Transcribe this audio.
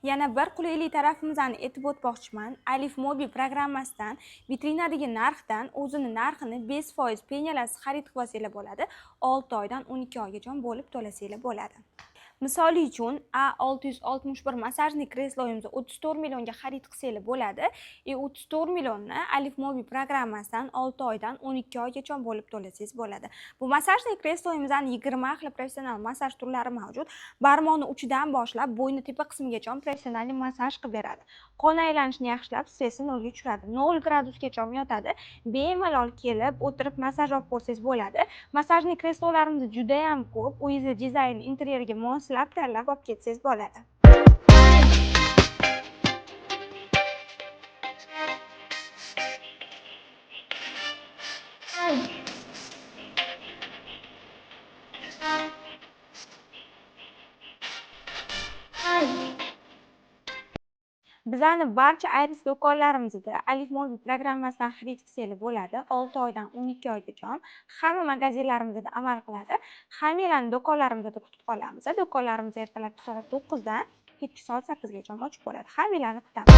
Yana bir qulaylik tarafimizni aytib o'tmoqchiman. Alif Mobi programmasidan vitrinadagi narxdan o'zini narxini 5% penalasiz xarid qilsanglar bo'ladi. 6 oydan 12 oygacha bo'lib to'lasanglar bo'ladi. Misol uchun A661 massajli kresloyimizni 34 millionga xarid qilsanglar bo'ladi. 34 millionni Alif Mobi programmasidan 6 oydan 12 oygacha bo'lib to'lasangiz bo'ladi. Bu massajli kresloyimizning 20 xil professional massaj turlari mavjud. Barmoqni uchidan boshlab bo'yni tepa qismigacha professional massaj qilib beradi. Qon aylanishini yaxshilab, stressni nolga tushiradi. 0 gradusgacha yotadi. Bemalol kelib, o'tirib massaj olib ko'rsangiz bo'ladi. Massajli kreslolarimiz juda ham ko'p. O'zingiz dizayn interyeriga moslab tanlab olib ketsangiz bo'ladi. Bizning barcha Iris do'konlarimizda Alif Mobi programmasidan xarid qilsanglar bo'ladi. 6 oydan 12 oygacha hamma magazinlarimizda amal qiladi. Hammalarni do'konlarimizda kutib qolamiz. Do'konlarimiz ertalabki soat 9 dan kechki soat 8 gacha ochiq bo'ladi. Hammalarni kutamiz.